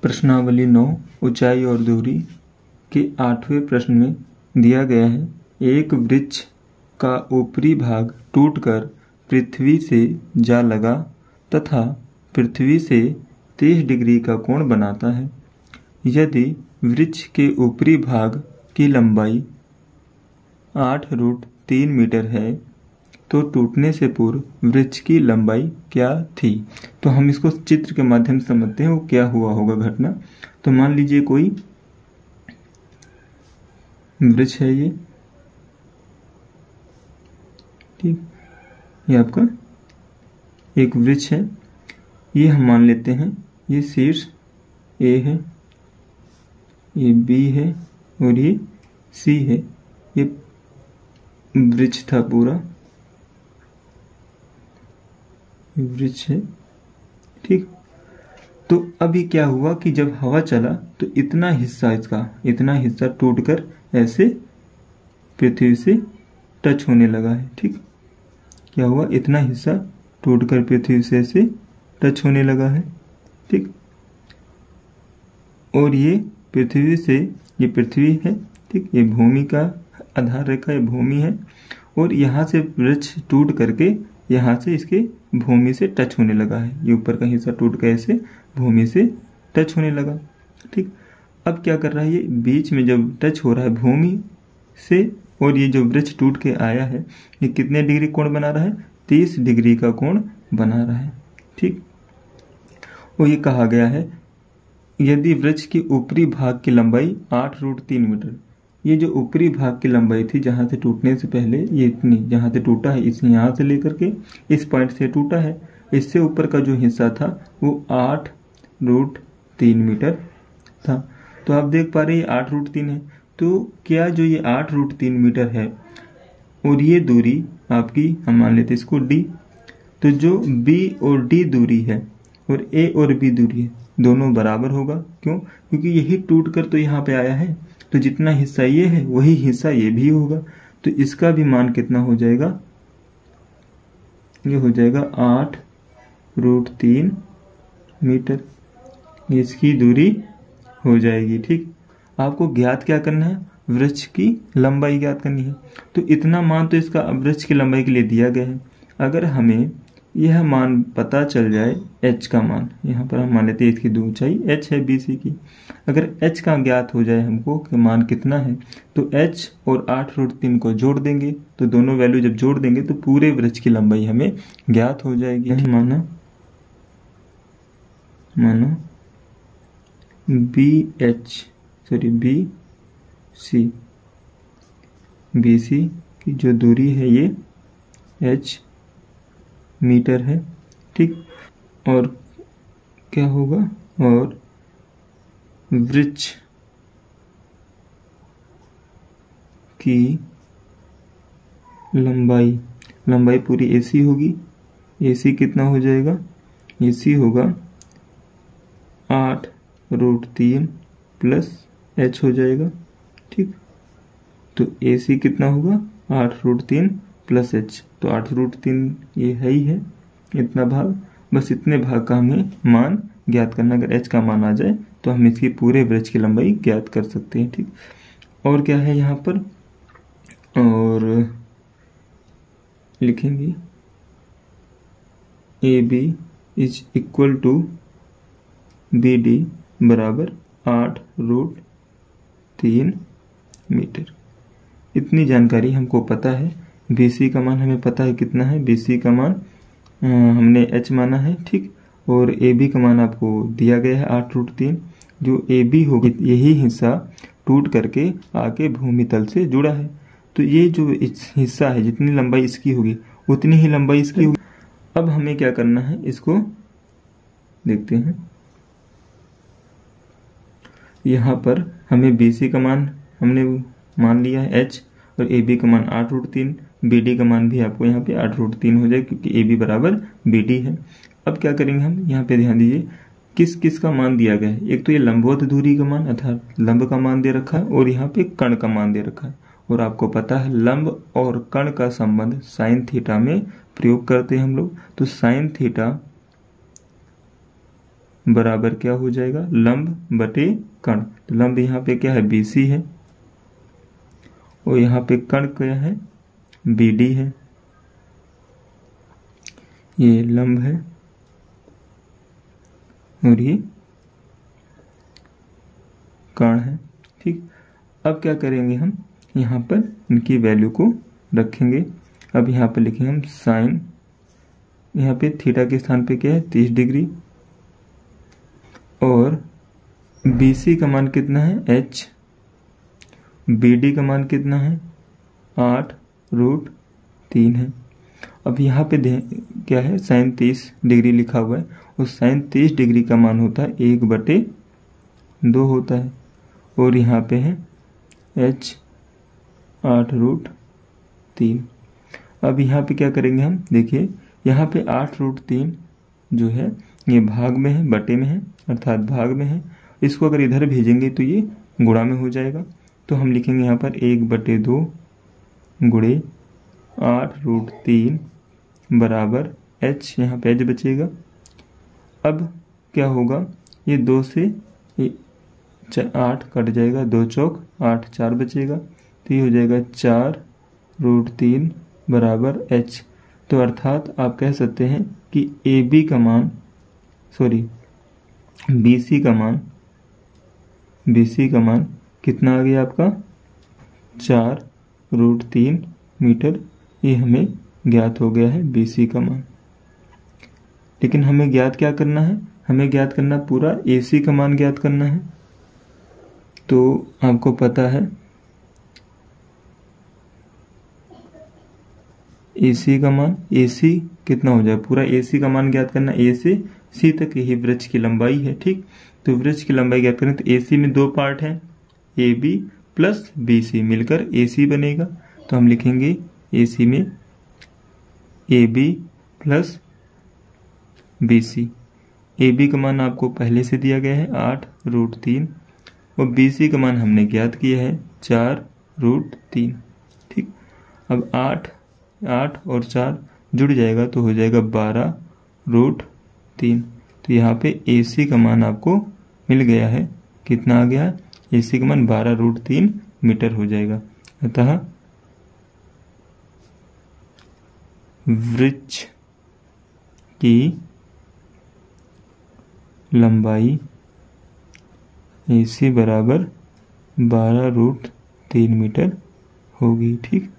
प्रश्नावली 9 ऊंचाई और दूरी के 8वें प्रश्न में दिया गया है, एक वृक्ष का ऊपरी भाग टूटकर पृथ्वी से जा लगा तथा पृथ्वी से 30 डिग्री का कोण बनाता है। यदि वृक्ष के ऊपरी भाग की लंबाई 8√3 मीटर है तो टूटने से पूर्व वृक्ष की लंबाई क्या थी। तो हम इसको चित्र के माध्यम से समझते हैं वो क्या हुआ होगा घटना। तो मान लीजिए कोई वृक्ष है, ये ठीक, ये आपका एक वृक्ष है, ये हम मान लेते हैं ये शीर्ष ए है, ये बी है और ये सी है। ये वृक्ष था, पूरा वृक्ष है, ठीक। तो अभी क्या हुआ कि जब हवा चला तो इतना हिस्सा, इसका इतना हिस्सा टूटकर ऐसे पृथ्वी से टच होने लगा है, ठीक। क्या हुआ, इतना हिस्सा टूटकर पृथ्वी से ऐसे टच होने लगा है, ठीक। और ये पृथ्वी से, ये पृथ्वी है, ठीक, ये भूमि का आधार रेखा, ये भूमि है और यहाँ से वृक्ष टूट करके यहाँ से इसके भूमि से टच होने लगा है। ये ऊपर का हिस्सा टूट के ऐसे भूमि से टच होने लगा, ठीक। अब क्या कर रहा है, ये बीच में जब टच हो रहा है भूमि से और ये जो वृक्ष टूट के आया है, ये कितने डिग्री कोण बना रहा है, 30 डिग्री का कोण बना रहा है, ठीक। और ये कहा गया है यदि वृक्ष की ऊपरी भाग की लंबाई 8√3 मीटर, ये जो ऊपरी भाग की लंबाई थी जहाँ से टूटने से पहले, ये इतनी जहाँ से टूटा है, इस यहाँ से लेकर के इस पॉइंट से टूटा है, इससे ऊपर का जो हिस्सा था वो 8√3 मीटर था। तो आप देख पा रहे हैं 8√3 है। तो क्या जो ये 8√3 मीटर है और ये दूरी आपकी, हम मान लेते इसको d, तो जो b और d दूरी है और a और b दूरी है, दोनों बराबर होगा। क्यों? क्योंकि यही टूट कर तो यहाँ पे आया है, तो जितना हिस्सा ये है वही हिस्सा ये भी होगा। तो इसका भी मान कितना हो जाएगा, ये हो जाएगा 8√3 मीटर, इसकी दूरी हो जाएगी, ठीक। आपको ज्ञात क्या करना है, वृक्ष की लंबाई ज्ञात करनी है। तो इतना मान तो इसका वृक्ष की लंबाई के लिए दिया गया है। अगर हमें यह मान पता चल जाए, h का मान, यहाँ पर हम मान लेते हैं इसकी ऊंचाई h है BC की, अगर h का ज्ञात हो जाए हमको कि मान कितना है, तो h और 8√3 को जोड़ देंगे, तो दोनों वैल्यू जब जोड़ देंगे तो पूरे वृक्ष की लंबाई हमें ज्ञात हो जाएगी। मानो BC की जो दूरी है ये h मीटर है, ठीक। और क्या होगा, और वृक्ष की लंबाई पूरी AC होगी। AC कितना हो जाएगा, AC होगा 8√3 प्लस h हो जाएगा, ठीक। तो AC कितना होगा, 8√3 प्लस h। तो 8√3 ये है ही है, इतना भाग, बस इतने भाग का हमें मान ज्ञात करना। अगर h का मान आ जाए तो हम इसकी पूरे वृक्ष की लंबाई ज्ञात कर सकते हैं, ठीक। और क्या है यहाँ पर, और लिखेंगे AB is equal to BD बराबर 8√3 मीटर। इतनी जानकारी हमको पता है। BC का मान हमें पता है कितना है, BC का मान हमने h माना है, ठीक। और AB का मान आपको दिया गया है 8√3। जो AB होगी, यही हिस्सा टूट करके आके भूमि तल से जुड़ा है। तो ये जो हिस्सा है, जितनी लंबाई इसकी होगी उतनी ही लंबाई इसकी होगी। अब हमें क्या करना है, इसको देखते हैं। यहाँ पर हमें BC का मान हमने मान लिया है h, और AB का मान 8√3, BD का मान भी आपको यहाँ पे 8√3 हो जाए क्योंकि AB बराबर BD है। अब क्या करेंगे हम, यहाँ पे ध्यान दीजिए किस किस का मान दिया गया है। एक तो ये लंबवत दूरी का मान अर्थात लंब का मान दे रखा है, और यहाँ पे कण का मान दे रखा है। और आपको पता है लंब और कण का संबंध साइन थीटा में प्रयोग करते हैं हम लोग। तो साइन थीटा बराबर क्या हो जाएगा, लंब बटे कण। तो लंब यहाँ पे क्या है, BC है, और यहाँ पे कण क्या है, BD है। ये लंब है और ये कण है। ठीक, अब क्या करेंगे, हम यहाँ पर इनकी वैल्यू को रखेंगे। अब यहाँ पर लिखेंगे हम साइन, यहाँ पे थीटा के स्थान पे क्या है, 30 डिग्री, और BC का मान कितना है, H, BD का मान कितना है, 8√3 है। अब यहाँ पे क्या है, साइन 30 डिग्री लिखा हुआ है, और साइन 30 डिग्री का मान होता है 1/2 होता है, और यहाँ पे है H 8√3। अब यहाँ पे क्या करेंगे हम, देखिए यहाँ पे 8√3 जो है ये भाग में है, बटे में है, अर्थात भाग में है। इसको अगर इधर भेजेंगे तो ये गुणा में हो जाएगा। तो हम लिखेंगे यहाँ पर 1/2 गुणे 8√3 बराबर H, यहाँ पे H बचेगा। अब क्या होगा, ये 2 से 8 कट जाएगा, 2 चौक 8, 4 बचेगा, तो ये हो जाएगा 4√3 बराबर H। तो अर्थात आप कह सकते हैं कि AB का मान, BC का मान कितना आ गया आपका, 4√3 मीटर। ये हमें ज्ञात हो गया है BC का मान। लेकिन हमें ज्ञात क्या करना है, हमें ज्ञात करना पूरा AC का मान ज्ञात करना है। तो आपको पता है AC का मान, AC कितना हो जाए, पूरा AC का मान ज्ञात करना, A से C तक यही वृत्त की लंबाई है। ठीक, तो वृत्त की लंबाई ज्ञात करें तो AC में 2 पार्ट हैं, AB प्लस BC मिलकर AC बनेगा। तो हम लिखेंगे AC में AB प्लस BC। AB का मान आपको पहले से दिया गया है 8√3, और BC का मान हमने ज्ञात किया है 4√3। ठीक, अब 8 और 4 जुड़ जाएगा तो हो जाएगा 12√3। तो यहाँ पे AC का मान आपको मिल गया है, कितना आ गया, AC का मान 12√3 मीटर हो जाएगा। अतः वृत्त की लंबाई AC बराबर 12√3 मीटर होगी। ठीक।